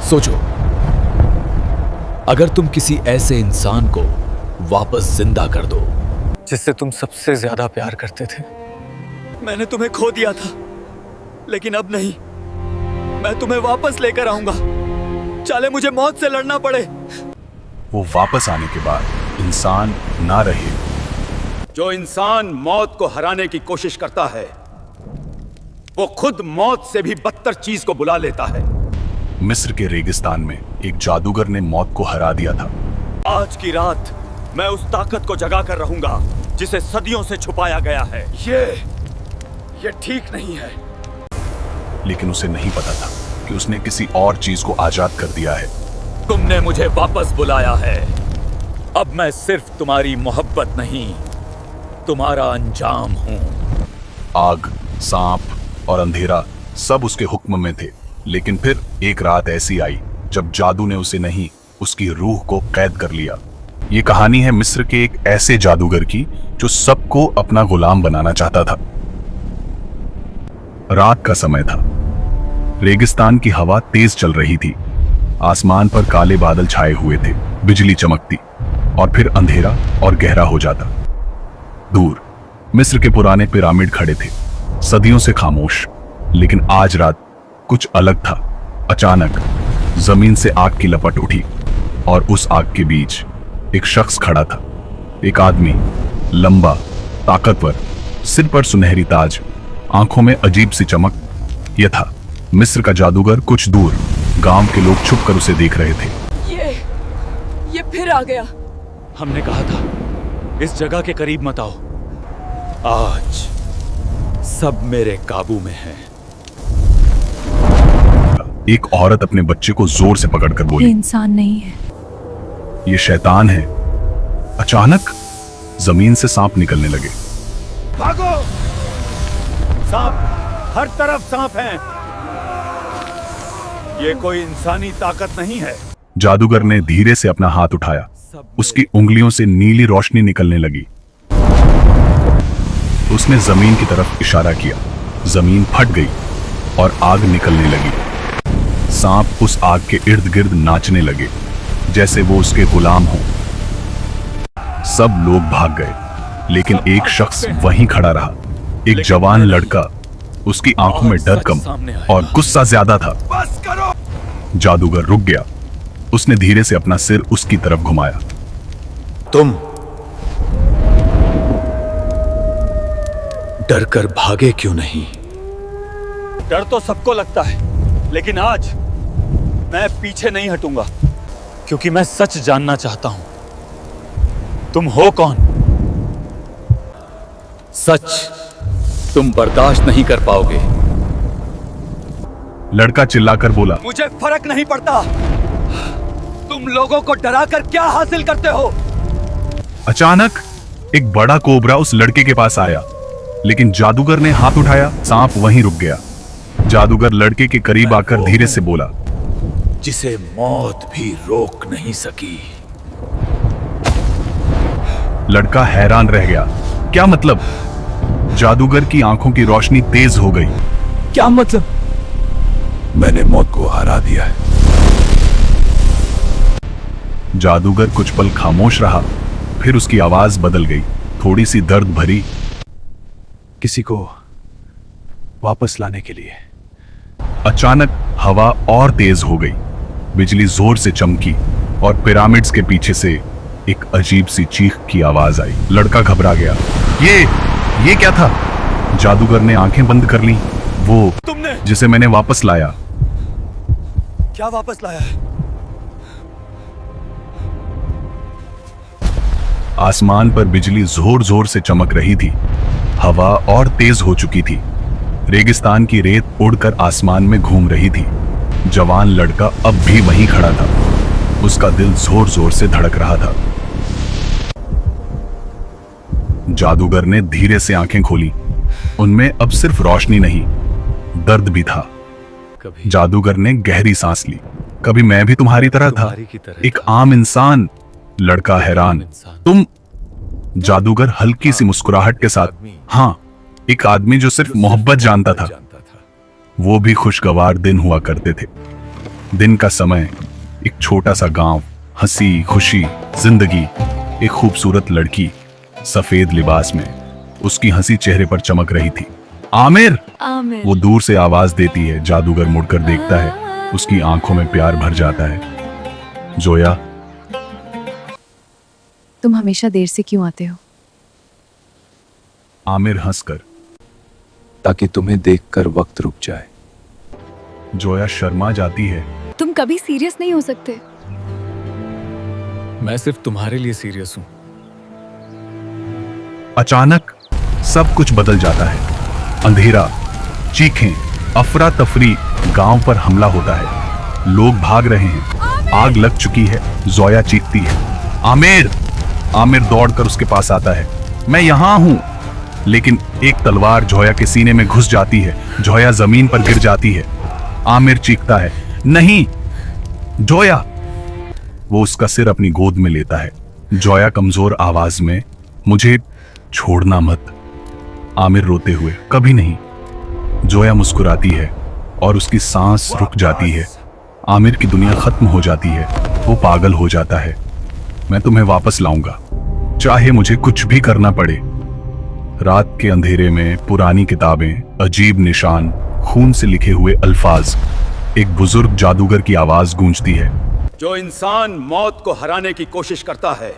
सोचो, अगर तुम किसी ऐसे इंसान को वापस जिंदा कर दो जिससे तुम सबसे ज्यादा प्यार करते थे। मैंने तुम्हें खो दिया था, लेकिन अब नहीं। मैं तुम्हें वापस लेकर आऊंगा, चाहे मुझे मौत से लड़ना पड़े। वो वापस आने के बाद इंसान ना रहे। जो इंसान मौत को हराने की कोशिश करता है, वो खुद मौत से भी बदतर चीज को बुला लेता है। मिस्र के रेगिस्तान में एक जादूगर ने मौत को हरा दिया था। आज की रात मैं उस ताकत को जगा कर रहूंगा जिसे सदियों से छुपाया गया है। ये ठीक नहीं है। लेकिन उसे नहीं पता था कि उसने किसी और चीज को आजाद कर दिया है। तुमने मुझे वापस बुलाया है। अब मैं सिर्फ तुम्हारी मोहब्बत नहीं, तुम्हारा अंजाम हूं। आग, सांप और अंधेरा सब उसके हुक्म में थे। लेकिन फिर एक रात ऐसी आई जब जादू ने उसे नहीं, उसकी रूह को कैद कर लिया। ये कहानी है मिस्र के एक ऐसे जादूगर की जो सबको अपना गुलाम बनाना चाहता था। रात का समय था। रेगिस्तान की हवा तेज चल रही थी। आसमान पर काले बादल छाए हुए थे। बिजली चमकती और फिर अंधेरा और गहरा हो जाता। दूर मिस्र के पुराने पिरामिड खड़े थे, सदियों से खामोश। लेकिन आज रात कुछ अलग था। अचानक जमीन से आग की लपट उठी और उस आग के बीच एक शख्स खड़ा था। एक आदमी, लंबा, ताकतवर, सिर पर सुनहरी ताज, आंखों में अजीब सी चमक। यह था मिस्र का जादूगर। कुछ दूर गांव के लोग छुप कर उसे देख रहे थे। ये फिर आ गया। हमने कहा था इस जगह के करीब मत आओ। आज सब मेरे काबू में है। एक औरत अपने बच्चे को जोर से पकड़कर बोली, ये इंसान नहीं है, ये शैतान है। अचानक जमीन से सांप निकलने लगे। भागो! सांप, हर तरफ सांप हैं। ये कोई इंसानी ताकत नहीं है। जादूगर ने धीरे से अपना हाथ उठाया। उसकी उंगलियों से नीली रोशनी निकलने लगी। उसने जमीन की तरफ इशारा किया। जमीन फट गई और आग निकलने लगी। सांप उस आग के इर्द गिर्द नाचने लगे जैसे वो उसके गुलाम हो। सब लोग भाग गए, लेकिन एक शख्स वहीं खड़ा रहा। एक जवान लड़का। उसकी आंखों में डर कम और गुस्सा ज्यादा था। बस करो! जादूगर रुक गया। उसने धीरे से अपना सिर उसकी तरफ घुमाया। तुम डर कर भागे क्यों नहीं? डर तो सबको लगता है, लेकिन आज मैं पीछे नहीं हटूंगा, क्योंकि मैं सच जानना चाहता हूं। तुम हो कौन? सच तुम बर्दाश्त नहीं कर पाओगे। लड़का चिल्लाकर बोला, मुझे फर्क नहीं पड़ता। तुम लोगों को डराकर क्या हासिल करते हो? अचानक एक बड़ा कोबरा उस लड़के के पास आया, लेकिन जादूगर ने हाथ उठाया। सांप वहीं रुक गया। जादूगर लड़के के करीब आकर धीरे से बोला, जिसे मौत भी रोक नहीं सकी। लड़का हैरान रह गया। क्या मतलब? जादूगर की आंखों की रोशनी तेज हो गई। क्या मतलब? मैंने मौत को हरा दिया है। जादूगर कुछ पल खामोश रहा, फिर उसकी आवाज बदल गई, थोड़ी सी दर्द भरी। किसी को वापस लाने के लिए। अचानक हवा और तेज हो गई। बिजली जोर से चमकी और पिरामिड्स के पीछे से एक अजीब सी चीख की आवाज आई। लड़का घबरा गया। ये क्या था? जादूगर ने आंखें बंद कर ली। वो तुमने जिसे मैंने वापस लाया। क्या वापस लाया है? आसमान पर बिजली जोर जोर से चमक रही थी। हवा और तेज हो चुकी थी। रेगिस्तान की रेत उड़कर आसमान में घूम रही थी। जवान लड़का अब भी वहीं खड़ा था। उसका दिल जोर जोर से धड़क रहा था। जादूगर ने धीरे से आंखें खोली। उनमें अब सिर्फ रोशनी नहीं, दर्द भी था। जादूगर ने गहरी सांस ली। कभी मैं भी तुम्हारी तरह था, एक आम इंसान। लड़का हैरान, तुम? जादूगर हल्की सी मुस्कुराहट के साथ, हाँ, एक आदमी जो सिर्फ मोहब्बत जानता था। वो भी खुशगवार दिन हुआ करते थे। दिन का समय, एक छोटा सा गांव, हंसी खुशी जिंदगी। एक खूबसूरत लड़की सफेद लिबास में, उसकी हंसी चेहरे पर चमक रही थी। आमिर! आमिर। वो दूर से आवाज देती है। जादूगर मुड़कर देखता है, उसकी आंखों में प्यार भर जाता है। जोया। तुम हमेशा देर से क्यों आते हो? आमिर हंसकर। ताकि तुम्हें देखकर वक्त रुक जाए। जोया शर्मा जाती है। तुम कभी सीरियस नहीं हो सकते। मैं सिर्फ तुम्हारे लिए सीरियस हूं। अचानक सब कुछ बदल जाता है। अंधेरा, चीखें, अफरा तफरी। गांव पर हमला होता है। लोग भाग रहे हैं। आग लग चुकी है। जोया चीखती है, आमिर! आमिर दौड़कर उसके पास आता है। मैं यहां हूं। लेकिन एक तलवार जोया के सीने में घुस जाती है। जोया जमीन पर गिर जाती है। आमिर चीखता है, नहीं जोया! वो उसका सिर अपनी गोद में लेता है। जोया कमजोर आवाज में, मुझे छोड़ना मत। आमिर रोते हुए, कभी नहीं। जोया मुस्कुराती है और उसकी सांस रुक जाती है। आमिर की दुनिया खत्म हो जाती है। वो पागल हो जाता है। मैं तुम्हें वापस लाऊंगा, चाहे मुझे कुछ भी करना पड़े। रात के अंधेरे में पुरानी किताबें, अजीब निशान, खून से लिखे हुए अल्फाज। एक बुजुर्ग जादूगर की आवाज गूंजती है, जो इंसान मौत को हराने की कोशिश करता है,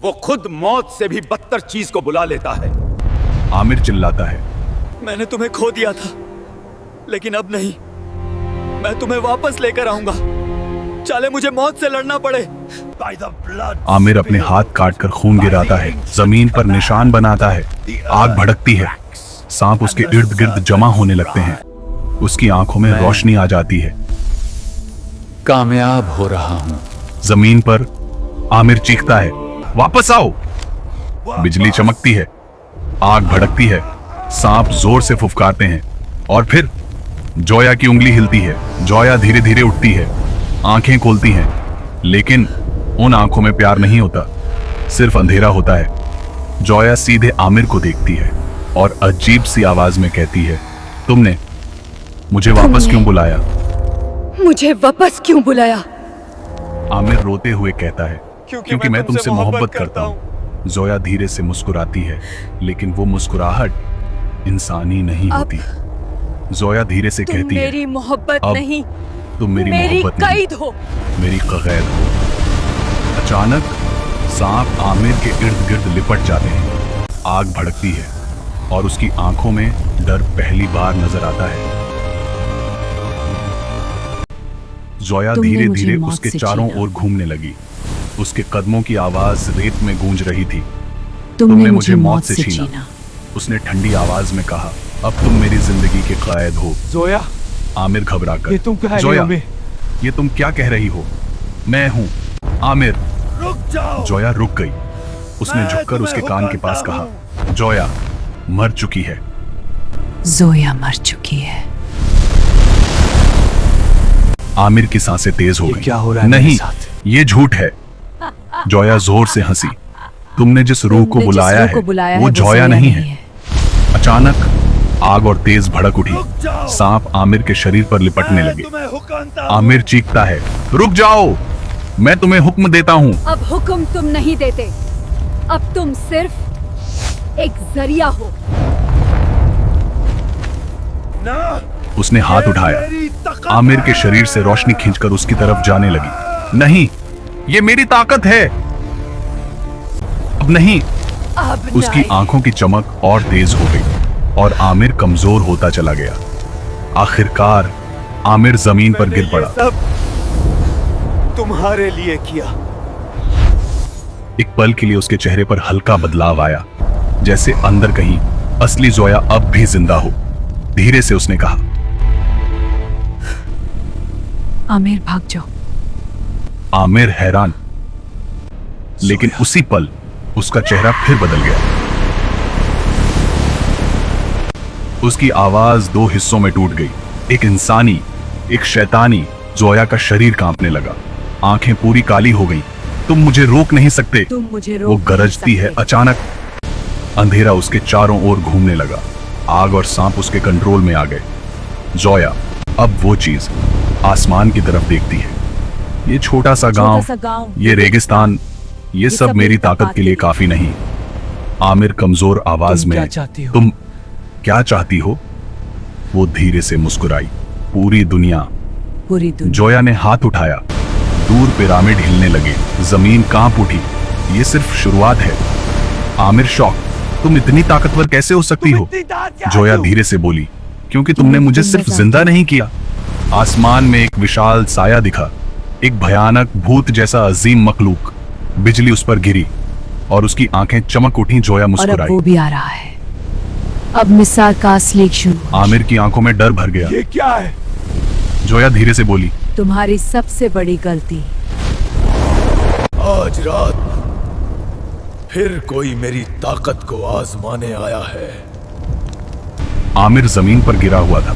वो खुद मौत से भी बदतर चीज को बुला लेता है। आमिर चिल्लाता है, मैंने तुम्हें खो दिया था, लेकिन अब नहीं। मैं तुम्हें वापस लेकर आऊंगा, चाहे मुझे मौत से लड़ना पड़े। आमिर अपने हाथ काटकर खून गिराता है, जमीन पर निशान बनाता है। आग भड़कती है। सांप उसके इर्द गिर्द जमा होने लगते हैं। उसकी आंखों में रोशनी आ जाती है। कामयाब हो रहा हूं। जमीन पर आमिर चीखता है, वापस आओ! बिजली चमकती है। आग भड़कती है। सांप जोर से फुफकारते हैं और फिर जोया की उंगली हिलती है। जोया धीरे धीरे उठती है, आंखें खोलती हैं, लेकिन उन आंखों में प्यार नहीं होता, सिर्फ अंधेरा होता है। जोया सीधे आमिर को देखती है और अजीब सी आवाज में कहती है, तुमने मुझे वापस क्यों बुलाया? मुझे वापस क्यों बुलाया? आमिर रोते हुए कहता है, क्योंकि मैं तुमसे मोहब्बत करता हूँ। जोया धीरे से मुस्कुराती है, लेकिन वो मुस्कुराहट इंसानी नहीं होती। जोया धीरे से कहती है, मेरी मोहब्बत अब नहीं, तुम मेरी मोहब्बत नहीं, कैद हो, मेरी कैद हो। अचानक सांप आमिर के इर्द गिर्द लिपट जाते हैं। आग भड़कती है और उसकी आंखों में डर पहली बार नजर आता है। जोया धीरे धीरे उसके चारों ओर घूमने लगी। उसके कदमों की आवाज रेत में गूंज रही थी। तुमने मुझे मौत से छीना। उसने ठंडी आवाज में कहा, अब तुम मेरी जिंदगी के कैद हो। जोया! आमिर घबराकर, ये तुम कह रही जोया, हो बे? ये तुम क्या कह रही हो? मैं हूं आमिर। रुक जाओ! जोया रुक गई। उसने झुककर उसके कान के पास कहा, जोया मर चुकी है। जोया मर चुकी है। आमिर की सांसें तेज हो गई। क्या हो रहा है नहीं, मेरे साथ? ये झूठ है। जोया जोर से हंसी। तुमने जिस रूह को बुलाया है वो जोया नहीं है। अचानक आग और तेज भड़क उठी। सांप आमिर के शरीर पर लिपटने लगे। आमिर चीखता है, रुक जाओ, मैं तुम्हें हुक्म देता हूँ। अब हुक्म तुम नहीं देते, अब तुम सिर्फ एक जरिया हो। उसने हाथ उठाया। आमिर के शरीर से रोशनी खींचकर उसकी तरफ जाने लगी। नहीं, ये मेरी ताकत है। अब नहीं। अब उसकी नहीं। आंखों की चमक और तेज हो गई और आमिर कमजोर होता चला गया। आखिरकार आमिर जमीन पर गिर पड़ा। सब तुम्हारे लिए किया। एक पल के लिए उसके चेहरे पर हल्का बदलाव आया, जैसे अंदर कहीं असली जोया अब भी जिंदा हो। धीरे से उसने कहा, आमिर भाग जाओ। आमिर हैरान, लेकिन उसी पल उसका चेहरा फिर बदल गया। उसकी आवाज दो हिस्सों में टूट गई, एक इंसानी, एक शैतानी। जोया का शरीर कांपने लगा, आंखें पूरी काली हो गईं। तुम मुझे रोक नहीं सकते, तुम मुझे रोक वो नहीं गरजती है। सकते। अचानक अंधेरा उसके चारों ओर घूमने लगा। आग और सांप उसके कंट्रोल में आ गए। जोया, अब वो चीज आसमान की तरफ देखती है। ये छोटा सा गांव, ये रेगिस्तान, ये सब मेरी ताकत के लिए काफी नहीं। आमिर कमजोर आवाज तुम में, क्या चाहती हो? तुम क्या चाहती हो? वो धीरे से मुस्कुराई। पूरी दुनिया। जोया ने हाथ उठाया। दूर पिरामिड हिलने लगे, जमीन कांप उठी। ये सिर्फ शुरुआत है। आमिर शॉक, तुम इतनी ताकतवर कैसे हो सकती हो? जोया धीरे से बोली, क्योंकि तुमने मुझे सिर्फ जिंदा नहीं किया। आसमान में एक विशाल साया दिखा, एक भयानक भूत जैसा अजीम मखलूक। बिजली उस पर गिरी और उसकी आंखें चमक उठी। जोया और अब मुस्कुराई। वो भी आ रहा है। अब मिसाल का असली शुरू। आमिर की आंखों में डर भर गया। ये क्या है? जोया धीरे से बोली, तुम्हारी सबसे बड़ी गलती। आज रात फिर कोई मेरी ताकत को आजमाने आया है। आमिर जमीन पर गिरा हुआ था,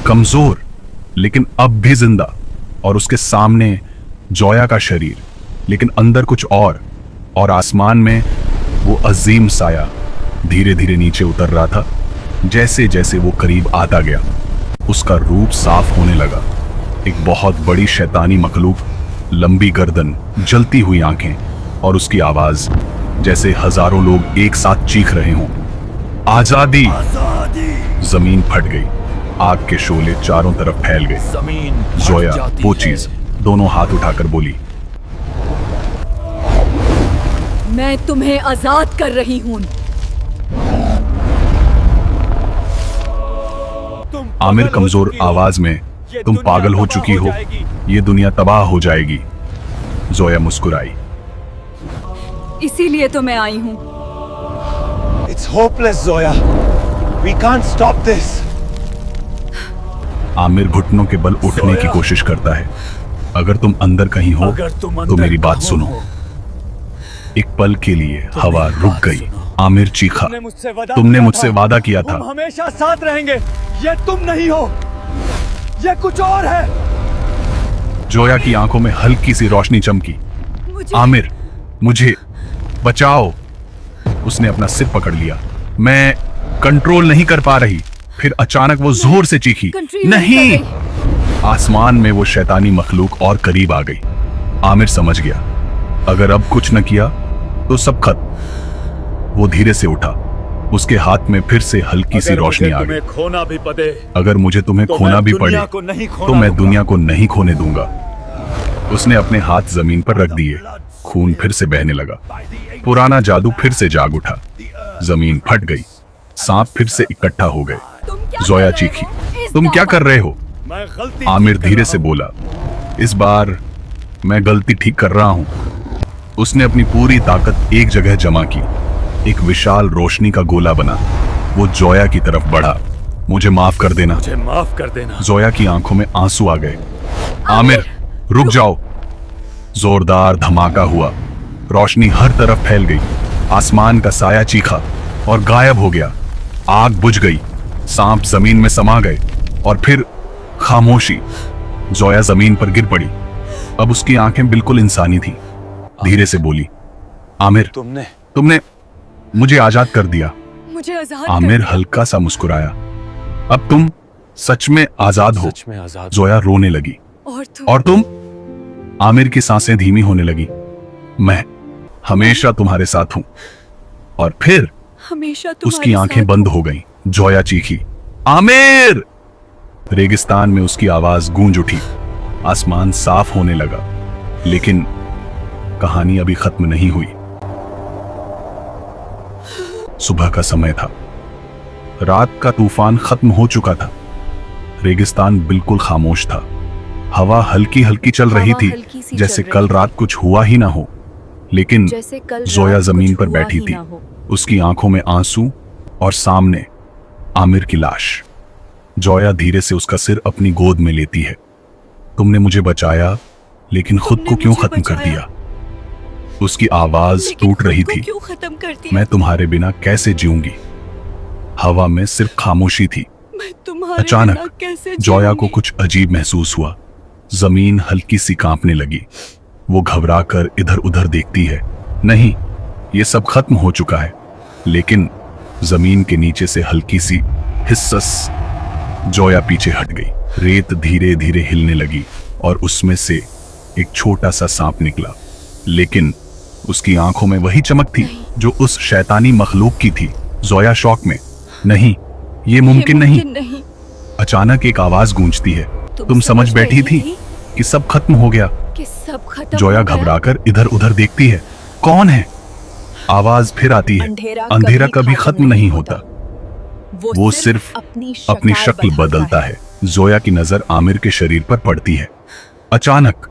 कमजोर लेकिन अब भी जिंदा। और उसके सामने जोया का शरीर, लेकिन अंदर कुछ और आसमान में वो अजीम साया धीरे धीरे नीचे उतर रहा था। जैसे जैसे वो करीब आता गया, उसका रूप साफ होने लगा। एक बहुत बड़ी शैतानी मखलूक, लंबी गर्दन, जलती हुई आंखें और उसकी आवाज जैसे हजारों लोग एक साथ चीख रहे हों, आजादी। जमीन फट गई, आग के शोले चारों तरफ फैल गए। जमीन फट जोया जाती वो है। चीज दोनों हाथ उठाकर बोली, मैं तुम्हें आजाद कर रही हूँ। आमिर कमजोर आवाज में, तुम पागल हो चुकी हो, ये दुनिया तबाह हो जाएगी। जोया मुस्कुराई। इसीलिए तो मैं आई हूँ। It's hopeless, Zoya. We can't stop this. Aamir घुटनों के बल उठने की कोशिश करता है। अगर तुम अंदर कहीं हो तो मेरी बात सुनो। एक पल के लिए हवा रुक गई। आमिर चीखा, तुमने मुझसे वादा किया था। हम हमेशा साथ रहेंगे। ये तुम नहीं हो, ये कुछ और है। जोया की आंखों में हल्की सी रोशनी चमकी। आमिर, मुझे बचाओ। उसने अपना सिर पकड़ लिया। मैं कंट्रोल नहीं कर पा रही। फिर अचानक वो जोर से चीखी, नहीं। आसमान में वो शैतानी मखलूक और करीब आ गई। आमिर समझ गया, अगर अब कुछ न किया तो सब खत्म। वो धीरे से उठा। उसके हाथ में फिर से हल्की सी रोशनी आ गई। खोना भी पड़े, अगर मुझे तुम्हें तो खोना मैं भी दुनिया पड़े को नहीं खोना तो मैं दूंगा। दुनिया को नहीं खोने दूंगा। उसने अपने हाथ जमीन पर रख दिए। खून फिर से बहने लगा। पुराना जादू फिर से जाग उठा। जमीन फट गई। सांप फिर से इकट्ठा हो गए। जोया चीखी, तुम क्या कर रहे हो? मैं गलती आमिर ठीक कर धीरे रहा से हूं। बोला, इस बार मैं गलती ठीक कर रहा हूं। उसने अपनी पूरी ताकत एक जगह जमा की। एक विशाल रोशनी का गोला बना। वो जोया की तरफ बढ़ा। मुझे माफ कर देना। मुझे माफ कर देना। जोया की आंखों में आंसू आ गए। आमिर, रुक जाओ। जोरदार धमाका हुआ। रोशनी हर तरफ फैल गई। आसमान का साया चीखा और गायब हो गया। आग बुझ गई। सांप जमीन में समा गए और फिर खामोशी। जोया जमीन पर गिर पड़ी। अब उसकी आंखें बिल्कुल इंसानी थी। धीरे से बोली, आमिर, तुमने मुझे आजाद कर दिया। मुझे आजाद आमिर हल्का सा मुस्कुराया। अब तुम सच में आजाद हो। सच में आजाद। जोया रोने लगी। और तुम? आमिर की सांसें धीमी होने लगी। मैं हमेशा तुम्हारे साथ हूं। और फिर हमेशा उसकी आंखें बंद हो गईं। जोया चीखी, आमिर! रेगिस्तान में उसकी आवाज गूंज उठी। आसमान साफ होने लगा, लेकिन कहानी अभी खत्म नहीं हुई। सुबह का समय था। रात का तूफान खत्म हो चुका था। रेगिस्तान बिल्कुल खामोश था। हवा हल्की हल्की चल रही थी, जैसे कल रात कुछ हुआ ही ना हो। लेकिन जोया जमीन पर बैठी थी। उसकी आंखों में आंसू और सामने आमिर की लाश। जोया धीरे से उसका सिर अपनी गोद में लेती है। तुमने मुझे बचाया, लेकिन खुद को क्यों खत्म कर दिया? उसकी आवाज टूट रही थी। मैं तुम्हारे बिना कैसे जीऊंगी? हवा में सिर्फ खामोशी थी। अचानक जोया को कुछ अजीब महसूस हुआ। जमीन हल्की सी कांपने लगी। वो घबराकर इधर उधर देखती है। नहीं, ये सब खत्म हो चुका है। लेकिन जमीन के नीचे से हल्की सी हिस्सस। जोया पीछे हट गई। रेत धीरे धीरे हिलने लगी और उसमें से एक छोटा सा सांप निकला, लेकिन उसकी आंखों में वही चमक थी जो उस शैतानी मखलूक की थी। जोया शौक में, नहीं, ये मुमकिन नहीं। अचानक एक आवाज गूंजती है, तुम समझ बैठी थी कि सब खत्म हो गया। जोया घबराकर इधर उधर देखती है, कौन है? आवाज फिर आती है, अंधेरा कभी खत्म नहीं होता, वो सिर्फ अपनी शक्ल बदलता है। जोया की नजर आमिर के शरीर पर पड़ती है। अचानक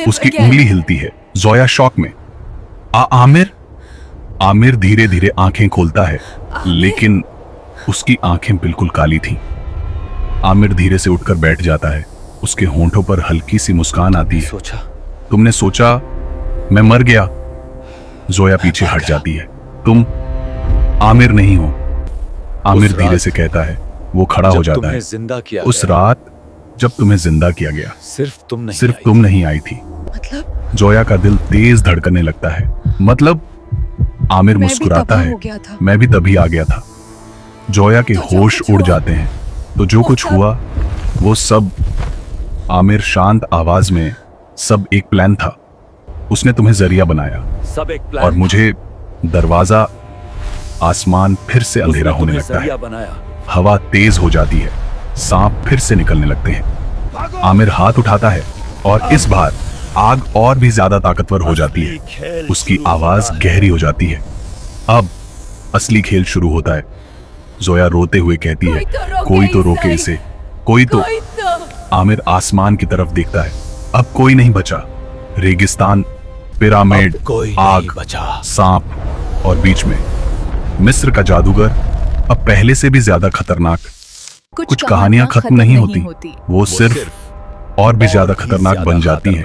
उसकी उंगली हिलती है। जोया शॉक में, आमिर। आमिर धीरे धीरे आंखें खोलता है, लेकिन उसकी आंखें बिल्कुल काली थीं। आमिर धीरे से उठकर बैठ जाता है। उसके होंठों पर हल्की सी मुस्कान आती है। तुमने सोचा मैं मर गया? जोया पीछे हट जाती है। तुम आमिर नहीं हो, आमिर धीरे से कहता है। वो खड़ा हो जाता है। जिंदा किया उस रात जब तुम्हें जिंदा किया गया, सिर्फ तुम नहीं आई थी। मतलब जोया का दिल तेज धड़कने लगता है। मतलब? आमिर मुस्कुराता है, मैं भी तभी आ गया था। जोया के होश उड़ जाते हैं। तो जो कुछ हुआ वो सब, आमिर शांत आवाज में, सब एक प्लान था। उसने तुम्हें जरिया बनाया, सब एक प्लान, और मुझे दरवाजा। आसमान फिर से अंधेरा होने लगता है। हवा तेज हो जाती है। सांप फिर से निकलने लगते हैं। आमिर हाथ उठाता है और इस बार आग और भी ज्यादा ताकतवर हो जाती है। उसकी आवाज गहरी हो जाती है। अब असली खेल शुरू होता है। जोया रोते हुए कहती है, कोई तो रोके इसे, कोई तो। आमिर आसमान की तरफ देखता है। अब कोई नहीं बचा। रेगिस्तान, पिरामिड, आग, सांप और बीच में मिस्र का जादूगर, अब पहले से भी ज्यादा खतरनाक। कुछ कहानियां खत्म नहीं होती, वो सिर्फ और भी ज्यादा खतरनाक बन जाती हैं।